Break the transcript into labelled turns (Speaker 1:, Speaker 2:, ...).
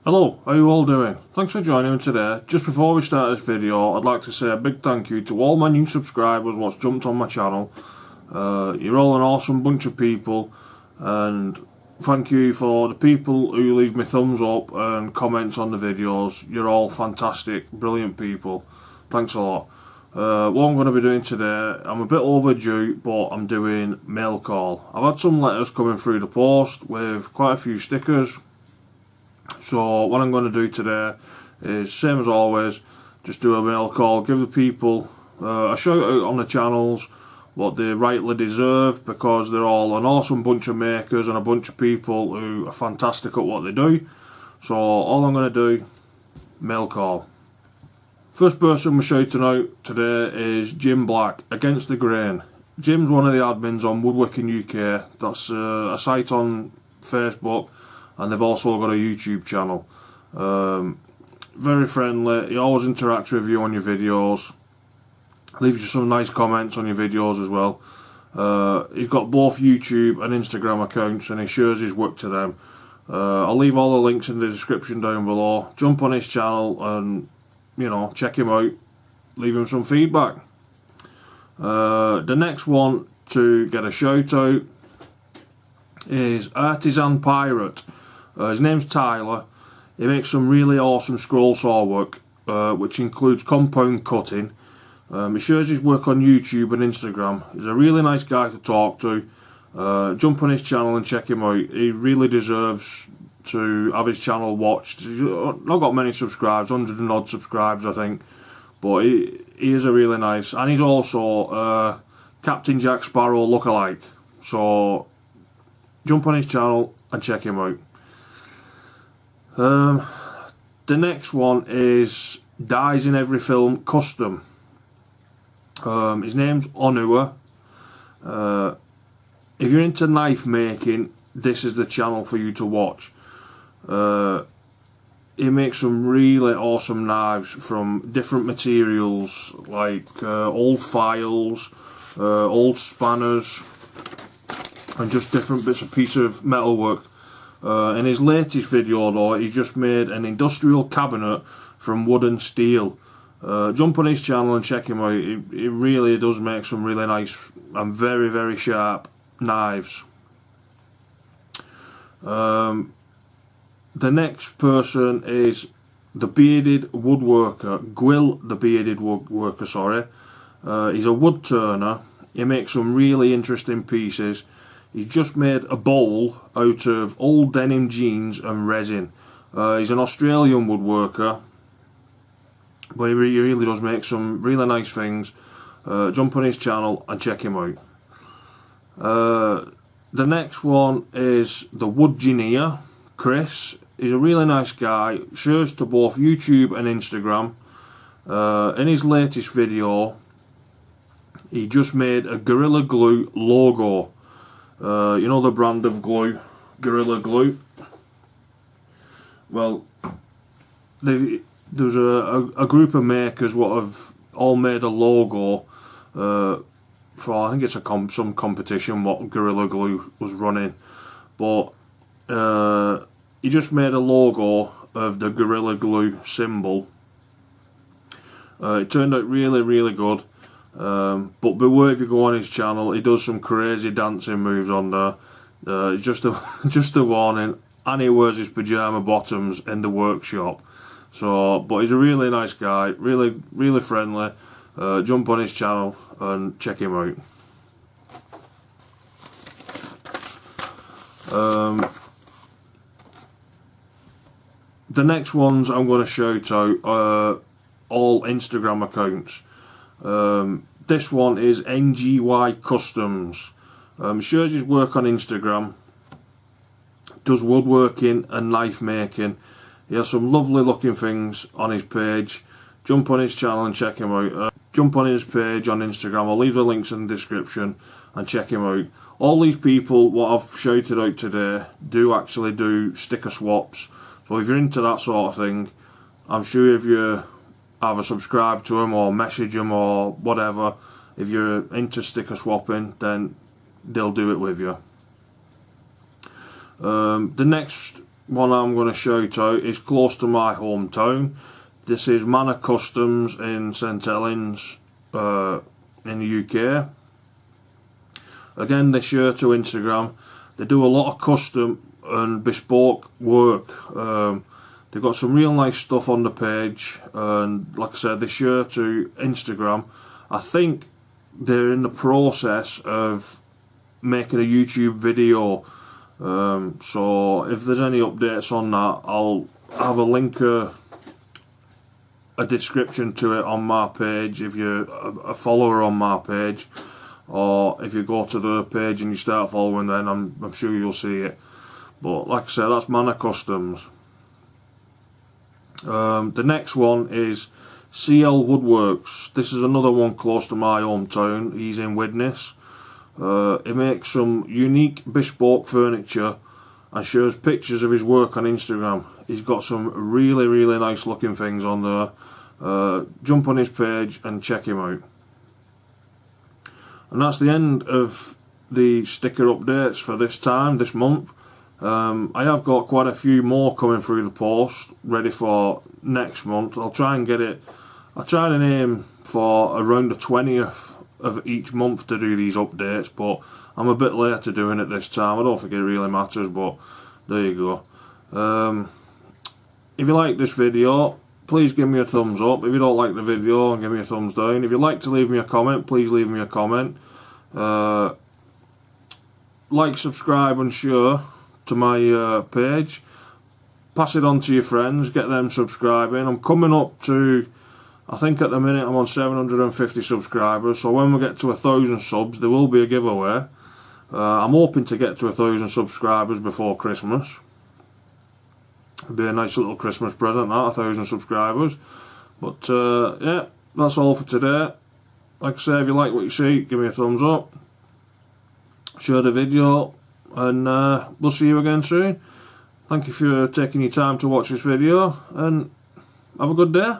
Speaker 1: Hello, how are you all doing? Thanks for joining me today. Just before we start this video, I'd like to say a big thank you to all my new subscribers what's jumped on my channel. You're all an awesome bunch of people, and thank you for the people who leave me thumbs up and comments on the videos. You're all fantastic, brilliant people. Thanks a lot. What I'm going to be doing today, I'm a bit overdue, but I'm doing mail call. I've had some letters coming through the post with quite a few stickers. So what I'm going to do today is, same as always, just do a mail call, give the people a shout out on the channels, what they rightly deserve, because they're all an awesome bunch of makers and a bunch of people who are fantastic at what they do. So all I'm going to do, mail call. First person we're shouting out today is Jim Black, Against the Grain. Jim's one of the admins on Woodworking UK. That's a site on Facebook, and they've also got a YouTube channel. Very friendly, he always interacts with you on your videos, leaves you some nice comments on your videos as well. He's got both YouTube and Instagram accounts, and he shares his work to them. I'll leave all the links in the description down below. Jump on his channel and, you know, check him out, leave him some feedback. The next one to get a shout out is Artisan Pirate. His name's Tyler. He makes some really awesome scroll saw work, which includes compound cutting. He shares his work on YouTube and Instagram. He's a really nice guy to talk to. Jump on his channel and check him out. He really deserves to have his channel watched. He's not got many subscribers, 100 and odd subscribers I think, but he is a really nice, and he's also Captain Jack Sparrow lookalike. So jump on his channel and check him out. The next one is DIESINEVERYFILM Custom. His name's Onua. If you're into knife making, this is the channel for you to watch. He makes some really awesome knives from different materials, like old files, old spanners, and just different bits of piece of metalwork. In his latest video though, he's just made an industrial cabinet from wood and steel. Jump on his channel and check him out. He really does make some really nice and very, very sharp knives. The next person is the Bearded Woodworker, Gwill the Bearded Woodworker, sorry. He's a wood turner. He makes some really interesting pieces. He's just made a bowl out of old denim jeans and resin. He's an Australian woodworker, but he really does make some really nice things. Jump on his channel and check him out. The next one is the Woodgineer, Chris. He's a really nice guy, shares to both YouTube and Instagram. In his latest video, he just made a Gorilla Glue logo. You know the brand of glue, Gorilla Glue? Well, there's a group of makers what have all made a logo for, I think it's some competition what Gorilla Glue was running, but he just made a logo of the Gorilla Glue symbol. It turned out really, really good. But beware if you go on his channel, he does some crazy dancing moves on there. It's just a warning, and he wears his pyjama bottoms in the workshop. So, but he's a really nice guy, really, really friendly. Jump on his channel and check him out. The next ones I'm going to shout out are all Instagram accounts. This one is NGY Customs. Shares his work on Instagram, does woodworking and knife making. He has some lovely looking things on his page. Jump on his channel and check him out. Jump on his page on Instagram. I'll leave the links in the description and check him out. All these people what I've shouted out today do actually do sticker swaps. So if you're into that sort of thing, I'm sure if you either subscribe to them or message them or whatever, if you're into sticker swapping, then they'll do it with you. The next
Speaker 2: one I'm going to shout out is close to my hometown. This is Manor Customs in St Helens in the UK. Again, they share to Instagram. They do a lot of custom and bespoke work. They've got some real nice stuff on the page, and like I said, they share to Instagram. I think they're in the process of making a YouTube video. So if there's any updates on that, I'll have a link, a description to it on my page if you're a follower on my page, or if you go to their page and you start following, then I'm sure you'll see it. But like I said, that's Manor Customs. The next one is CL Woodworks. This is another one close to my hometown. He's in Widnes. He makes some unique bespoke furniture and shows pictures of his work on Instagram. He's got some really nice looking things on there. Jump on his page and check him out. And that's the end of the sticker updates for this month. I have got quite a few more coming through the post ready for next month. I'll try and get it. I try and aim for around the 20th of each month to do these updates, but I'm a bit late to doing it this time. I don't think it really matters, but there you go. If you like this video, please give me a thumbs up. If you don't like the video, give me a thumbs down. If you'd like to leave me a comment, please leave me a comment. Like, subscribe and share to my page. Pass it on to your friends, get them subscribing. I'm coming up to, I think at the minute I'm on 750 subscribers, so when we get to 1,000 subs there will be a giveaway. I'm hoping to get to 1,000 subscribers before Christmas. It'd be a nice little Christmas present, that, 1,000 subscribers. But yeah, that's all for today. Like I say, if you like what you see, give me a thumbs up, share the video, and we'll see you again soon. Thank you for taking your time to watch this video, and have a good day.